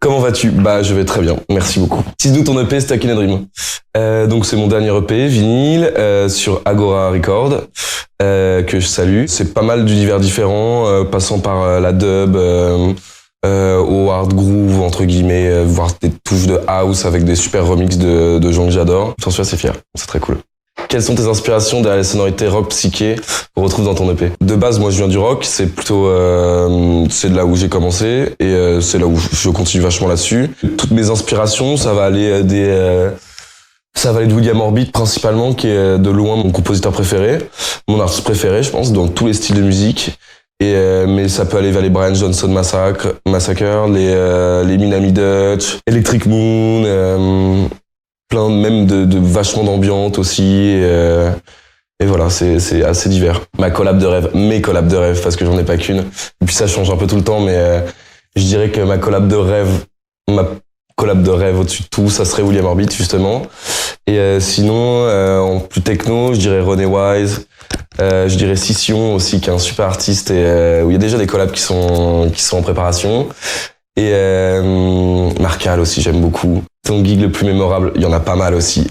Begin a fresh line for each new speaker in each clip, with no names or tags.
Comment vas-tu? Bah, je vais très bien, merci beaucoup. Tease-nous ton EP Stuck in a Dream. Donc c'est mon dernier EP vinyle sur Agora Record que je salue. C'est pas mal d'univers différents, passant par la dub, au hard groove entre guillemets, voire des touches de house avec des super remixes de gens que j'adore. J'en suis assez fier, c'est très cool. Quelles sont tes inspirations derrière les sonorités rock psyché qu'on retrouve dans ton EP? De base, moi je viens du rock, c'est plutôt c'est de là où j'ai commencé et c'est là où je continue vachement là-dessus. Toutes mes inspirations, ça va aller de William Orbit principalement, qui est de loin mon compositeur préféré, mon artiste préféré, je pense, dans tous les styles de musique. Et mais ça peut aller vers les Brian Johnson Massacre, les Minami Dutch, Electric Moon. Plein même de vachement d'ambiance aussi et voilà, c'est assez divers. Mes collabs de rêve parce que j'en ai pas qu'une, et puis ça change un peu tout le temps, mais je dirais que ma collab de rêve au-dessus de tout, ça serait William Orbit justement. Et sinon en plus techno, je dirais René Wise, je dirais Scission aussi, qui est un super artiste et où il y a déjà des collabs qui sont en préparation. Et Marcal aussi, j'aime beaucoup. Ton gig le plus mémorable, il y en a pas mal aussi.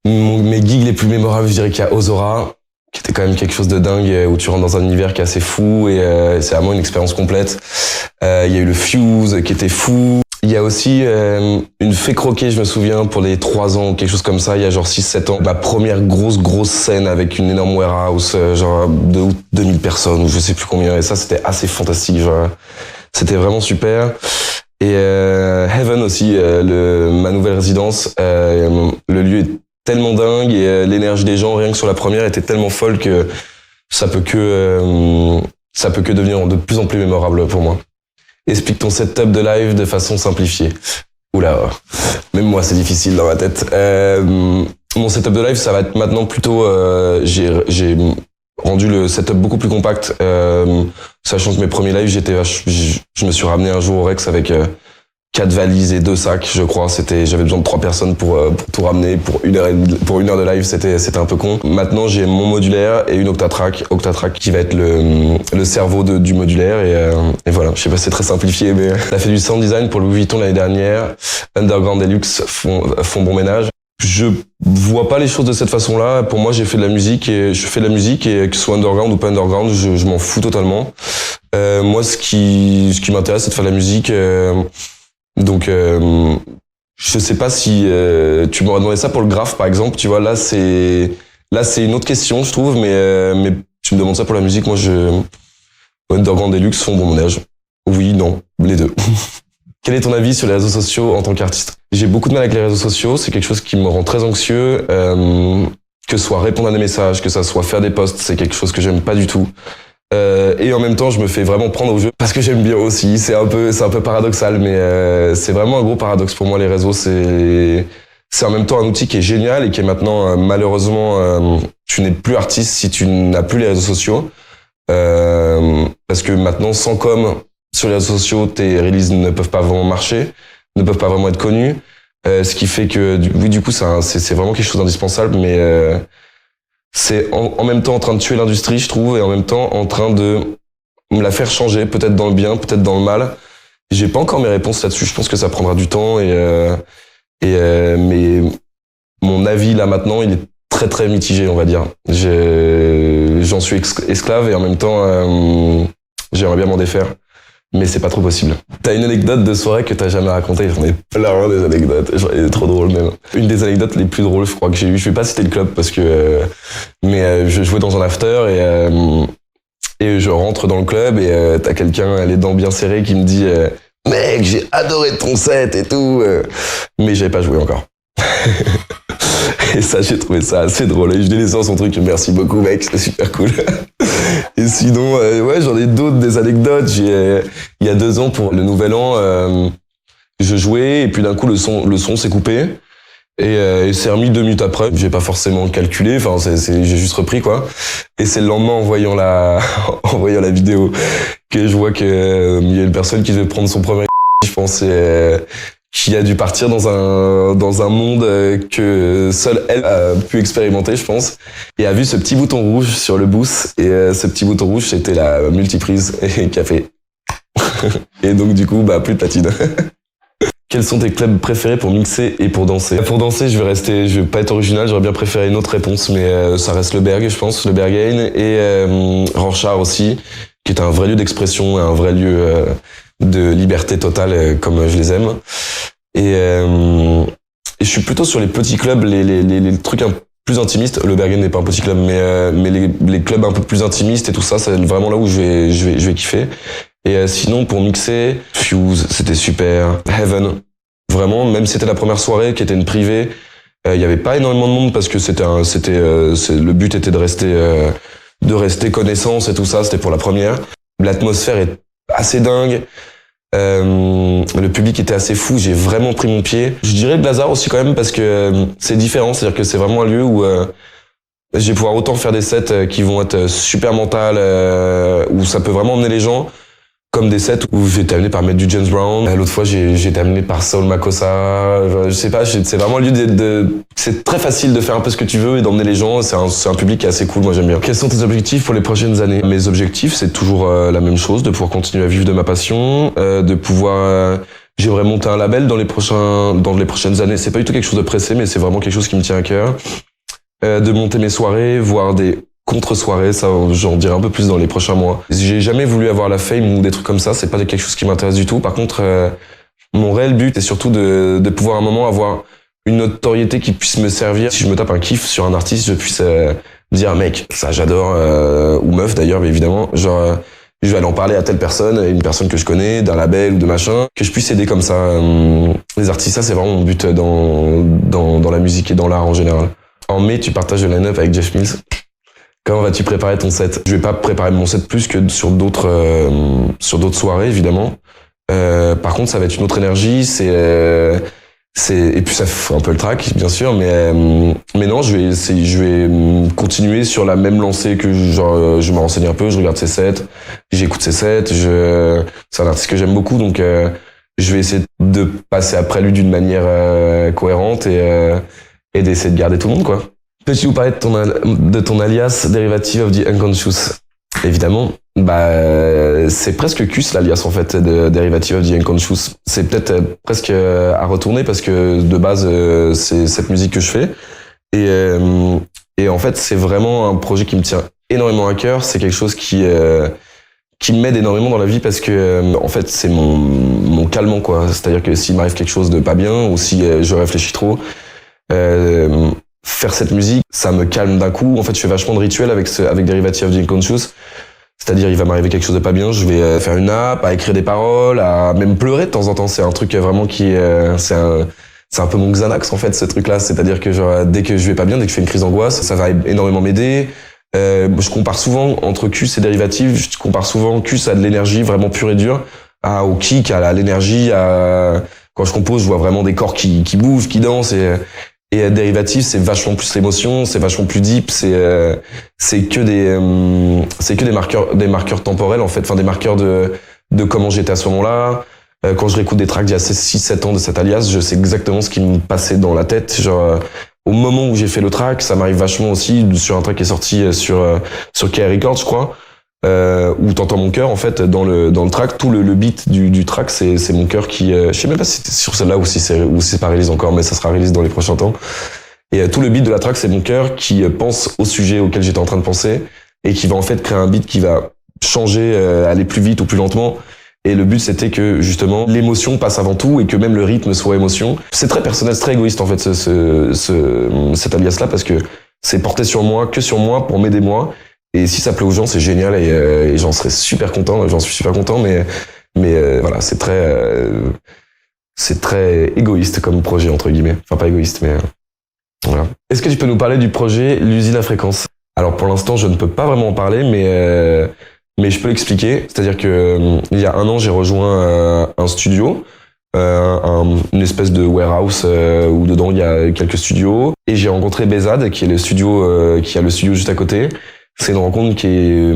Mes gigs les plus mémorables, je dirais qu'il y a Ozora, qui était quand même quelque chose de dingue, où tu rentres dans un univers qui est assez fou et c'est vraiment une expérience complète. Il y a eu le Fuse qui était fou. Il y a aussi une Fée Croquée, je me souviens, pour les 3 ans, quelque chose comme ça, il y a genre 6-7 ans. Ma première grosse scène avec une énorme warehouse, genre 2000 personnes, ou je sais plus combien, et ça c'était assez fantastique, genre. C'était vraiment super. Et Heaven aussi, ma nouvelle résidence, le lieu est tellement dingue et l'énergie des gens, rien que sur la première, était tellement folle que ça peut que devenir de plus en plus mémorable pour moi. Explique ton setup de live de façon simplifiée. Oula, même moi c'est difficile dans ma tête. Mon setup de live, ça va être maintenant plutôt, j'ai rendu le setup beaucoup plus compact, sachant que mes premiers lives, je me suis ramené un jour au Rex avec 4 valises et 2 sacs, je crois. J'avais besoin de 3 personnes pour tout ramener pour une heure de live, c'était un peu con. Maintenant, j'ai mon modulaire et une Octatrack qui va être le cerveau du modulaire et voilà. Je sais pas si c'est très simplifié, mais t'as fait du sound design pour Louis Vuitton l'année dernière. Underground Deluxe font bon ménage. Je vois pas les choses de cette façon-là. Pour moi, je fais de la musique et que ce soit underground ou pas underground, je m'en fous totalement. Moi, ce qui m'intéresse, c'est de faire de la musique. Donc, je sais pas si tu m'aurais demandé ça pour le graphe, par exemple. Tu vois, là, c'est une autre question, je trouve. Mais tu me demandes ça pour la musique. Moi, Underground Deluxe font bon ménage. Oui, non, les deux. Quel est ton avis sur les réseaux sociaux en tant qu'artiste? J'ai beaucoup de mal avec les réseaux sociaux, c'est quelque chose qui me rend très anxieux, que ce soit répondre à des messages, que ça soit faire des posts, c'est quelque chose que j'aime pas du tout. Et en même temps, je me fais vraiment prendre au jeu parce que j'aime bien aussi. C'est un peu paradoxal, mais c'est vraiment un gros paradoxe pour moi. Les réseaux, c'est en même temps un outil qui est génial et qui est maintenant malheureusement, tu n'es plus artiste si tu n'as plus les réseaux sociaux, parce que maintenant, sans com sur les réseaux sociaux, tes releases ne peuvent pas vraiment marcher, ne peuvent pas vraiment être connues, ce qui fait que du coup, c'est vraiment quelque chose d'indispensable, mais c'est en même temps en train de tuer l'industrie, je trouve, et en même temps en train de me la faire changer, peut-être dans le bien, peut-être dans le mal. J'ai pas encore mes réponses là-dessus, je pense que ça prendra du temps, mais mon avis là maintenant, il est très très mitigé, on va dire. J'en suis esclave et en même temps, j'aimerais bien m'en défaire. Mais c'est pas trop possible. T'as une anecdote de soirée que t'as jamais racontée? J'en ai plein des anecdotes. J'en ai trop drôles même. Une des anecdotes les plus drôles, je crois que j'ai eu. Je vais pas citer le club parce que, mais je jouais dans un after et je rentre dans le club et t'as quelqu'un, les dents bien serrées, qui me dit mec, j'ai adoré ton set et tout, mais j'avais pas joué encore. Et ça, j'ai trouvé ça assez drôle. Et je lui ai laissé dans son truc. Merci beaucoup, mec, c'était super cool. Et sinon, ouais, j'en ai d'autres, des anecdotes. Il y a 2 ans, pour le Nouvel An, je jouais et puis d'un coup, le son s'est coupé. Et c'est remis 2 minutes après. J'ai pas forcément calculé. Enfin, j'ai juste repris, quoi. Et c'est le lendemain, en voyant la vidéo, que je vois que il y a une personne qui devait prendre son premier, je pense, qui a dû partir dans un monde que seule elle a pu expérimenter, je pense, et a vu ce petit bouton rouge sur le boost, et ce petit bouton rouge, c'était la multiprise, et qui a fait Et donc du coup, plus de platine. Quels sont tes clubs préférés pour mixer et pour danser? Pour danser, je vais pas être original, j'aurais bien préféré une autre réponse, mais ça reste le Berg, je pense, le Berghain, et Rorschach aussi, qui est un vrai lieu d'expression, un vrai lieu de liberté totale, comme je les aime. Et je suis plutôt sur les petits clubs, les trucs un peu plus intimistes. Le Berghain n'est pas un petit club, mais les clubs un peu plus intimistes et tout ça, c'est vraiment là où je vais kiffer. Et sinon, pour mixer, Fuse, c'était super. Heaven, vraiment, même si c'était la première soirée, qui était une privée, il y avait pas énormément de monde parce que le but était de rester connaissance et tout ça, c'était pour la première. L'atmosphère est assez dingue. Le public était assez fou, j'ai vraiment pris mon pied. Je dirais de Lazare aussi quand même parce que c'est différent, c'est-à-dire que c'est vraiment un lieu où je vais pouvoir autant faire des sets qui vont être super mentales, où ça peut vraiment emmener les gens, comme des sets où j'ai été amené par mettre du James Brown. L'autre fois, j'ai été amené par Saul Makossa. Je sais pas, c'est vraiment le lieu c'est très facile de faire un peu ce que tu veux et d'emmener les gens. C'est un public qui est assez cool, moi j'aime bien. Quels sont tes objectifs pour les prochaines années? Mes objectifs, c'est toujours la même chose, de pouvoir continuer à vivre de ma passion, de pouvoir... J'aimerais monter un label dans les prochaines années. C'est pas du tout quelque chose de pressé, mais c'est vraiment quelque chose qui me tient à cœur. De monter mes soirées, voire des contre-soirées, ça j'en dirai un peu plus dans les prochains mois. J'ai jamais voulu avoir la fame ou des trucs comme ça, c'est pas quelque chose qui m'intéresse du tout. Par contre, mon réel but est surtout de pouvoir à un moment avoir une notoriété qui puisse me servir. Si je me tape un kiff sur un artiste, je puisse dire mec, ça j'adore, ou meuf d'ailleurs, mais évidemment, genre je vais aller en parler à telle personne, une personne que je connais, d'un label ou de machin, que je puisse aider comme ça. Les artistes, ça c'est vraiment mon but dans la musique et dans l'art en général. En mai, tu partages le line-up avec Jeff Mills. Comment vas-tu préparer ton set? Je vais pas préparer mon set plus que sur d'autres soirées évidemment. Par contre, ça va être une autre énergie. Et puis ça fait un peu le track bien sûr, mais non, je vais continuer sur la même lancée que genre je me renseigne un peu, je regarde ses sets, j'écoute ses sets. C'est un artiste que j'aime beaucoup, donc je vais essayer de passer après lui d'une manière cohérente et d'essayer de garder tout le monde quoi. Peux-tu nous parler de ton alias Derivative of the Unconscious? Évidemment, c'est presque Cus l'alias en fait de Derivative of the Unconscious. C'est peut-être presque à retourner parce que de base c'est cette musique que je fais et en fait c'est vraiment un projet qui me tient énormément à cœur. C'est quelque chose qui m'aide énormément dans la vie parce que en fait c'est mon calmant quoi. C'est-à-dire que s'il m'arrive quelque chose de pas bien ou si je réfléchis trop. Faire cette musique, ça me calme d'un coup. En fait, je fais vachement de rituels avec Derivative of the Unconscious. C'est-à-dire, il va m'arriver quelque chose de pas bien, je vais faire une nappe, à écrire des paroles, à même pleurer de temps en temps. C'est un truc vraiment c'est un peu mon Xanax, en fait, ce truc-là. C'est-à-dire que genre, dès que je vais pas bien, dès que je fais une crise d'angoisse, ça va énormément m'aider. Je compare souvent entre Cus et Derivative, je compare souvent Cus à de l'énergie vraiment pure et dure, au kick, à l'énergie, quand je compose, je vois vraiment des corps qui bougent, qui dansent et Derivative, c'est vachement plus l'émotion, c'est vachement plus deep, c'est que des marqueurs temporels en fait, enfin des marqueurs de comment j'étais à ce moment-là. Quand je réécoute des tracks d'il y a 6-7 ans de cet alias, je sais exactement ce qui me passait dans la tête. Genre au moment où j'ai fait le track, ça m'arrive vachement aussi sur un track qui est sorti sur KR Records, je crois. Où t'entends mon cœur en fait dans le track, tout le beat du track c'est mon cœur qui je sais même pas si c'était sur celle-là ou si c'est pas release encore, mais ça sera release dans les prochains temps. Et tout le beat de la track c'est mon cœur qui pense au sujet auquel j'étais en train de penser et qui va en fait créer un beat qui va changer, aller plus vite ou plus lentement. Et le but c'était que justement l'émotion passe avant tout et que même le rythme soit émotion. C'est très personnel, c'est très égoïste en fait cet alias là parce que c'est porté sur moi, que sur moi pour m'aider moi. Et si ça plaît aux gens, c'est génial et j'en serais super content. J'en suis super content, mais voilà, c'est très égoïste comme projet entre guillemets. Enfin pas égoïste, mais voilà. Est-ce que tu peux nous parler du projet l'usine à fréquence? Alors pour l'instant, je ne peux pas vraiment en parler, mais je peux l'expliquer. C'est-à-dire que il y a 1 an, j'ai rejoint un studio, une espèce de warehouse où dedans il y a quelques studios, et j'ai rencontré Bezad, qui est le studio qui a le studio juste à côté. C'est une rencontre qui est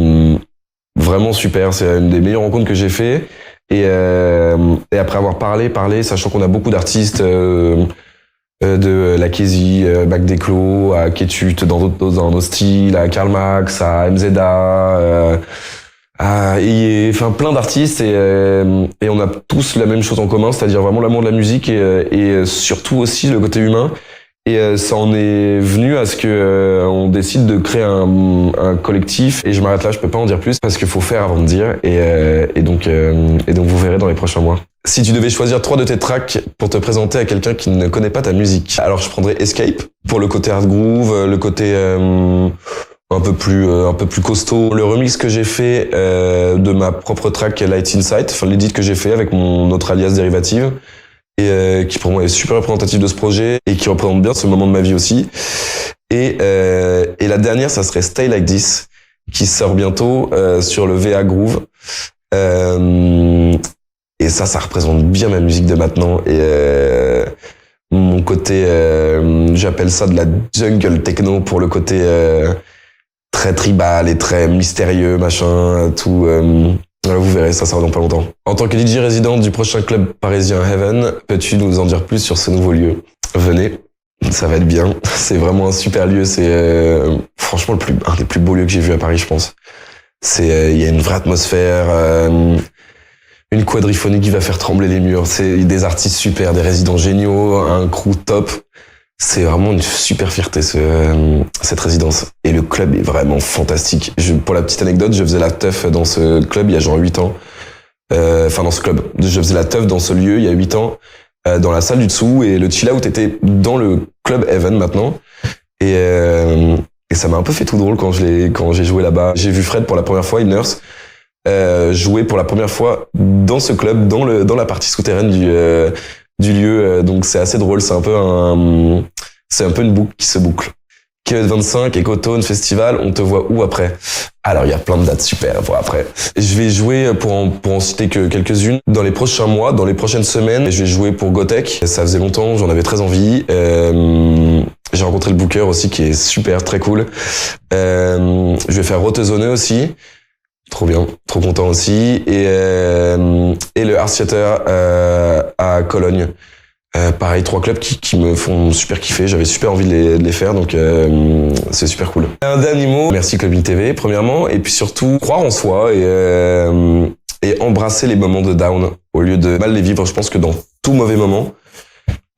vraiment super. C'est une des meilleures rencontres que j'ai fait. Et après avoir parlé, sachant qu'on a beaucoup d'artistes de la Kézy, Bac Desclos, à Ketut, dans nos styles, à Karl Max, à MZA, Enfin, plein d'artistes et on a tous la même chose en commun, c'est-à-dire vraiment l'amour de la musique et surtout aussi le côté humain. Et ça en est venu à ce que on décide de créer un collectif. Et je m'arrête là, je peux pas en dire plus parce qu'il faut faire avant de dire. Et donc vous verrez dans les prochains mois. Si tu devais choisir 3 de tes tracks pour te présenter à quelqu'un qui ne connaît pas ta musique, alors je prendrais Escape pour le côté hard groove, le côté un peu plus costaud. Le remix que j'ai fait de ma propre track Light Insight, enfin l'édit que j'ai fait avec mon autre alias Dérivative. Et qui pour moi est super représentatif de ce projet et qui représente bien ce moment de ma vie aussi. Et la dernière, ça serait Stay Like This, qui sort bientôt sur le VA Groove. Et ça représente bien ma musique de maintenant. Et mon côté, j'appelle ça de la jungle techno pour le côté très tribal et très mystérieux, machin, tout. Vous verrez, ça sort dans pas longtemps. En tant que DJ résident du prochain club parisien Heaven, peux-tu nous en dire plus sur ce nouveau lieu? Venez, ça va être bien. C'est vraiment un super lieu. C'est franchement un des plus beaux lieux que j'ai vu à Paris, je pense. Il y a une vraie atmosphère, une quadriphonie qui va faire trembler les murs. C'est des artistes super, des résidents géniaux, un crew top. C'est vraiment une super fierté, cette résidence. Et le club est vraiment fantastique. Pour la petite anecdote, je faisais la teuf dans ce club il y a genre 8 ans. Enfin, dans ce club. Je faisais la teuf dans ce lieu il y a 8 ans, dans la salle du dessous. Et le chill-out était dans le club Heaven maintenant. Et ça m'a un peu fait tout drôle quand j'ai joué là-bas. J'ai vu Fred pour la première fois, Il Nurse, jouer pour la première fois dans ce club, dans la partie souterraine du lieu, donc c'est assez drôle, c'est un peu une boucle qui se boucle. Kev 25, Ecotone, Festival, on te voit où après? Alors il y a plein de dates super pour après. Je vais jouer, pour en citer que quelques-unes, dans les prochains mois, dans les prochaines semaines, je vais jouer pour Gotek. Ça faisait longtemps, j'en avais très envie. J'ai rencontré le booker aussi qui est super, très cool. Je vais faire Rotezone aussi. Trop bien, trop content aussi. Et le Art Theater à Cologne. Pareil, 3 clubs qui me font super kiffer. J'avais super envie de les faire, donc c'est super cool. Un dernier mot. Merci Clubbing TV, premièrement. Et puis surtout, croire en soi et embrasser les moments de down au lieu de mal les vivre. Je pense que dans tout mauvais moment,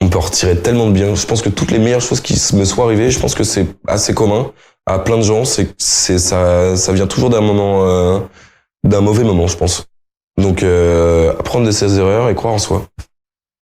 on peut en retirer tellement de bien. Je pense que toutes les meilleures choses qui me sont arrivées, je pense que c'est assez commun à plein de gens. Ça vient toujours d'un moment, d'un mauvais moment, je pense. Donc, apprendre de ses erreurs et croire en soi.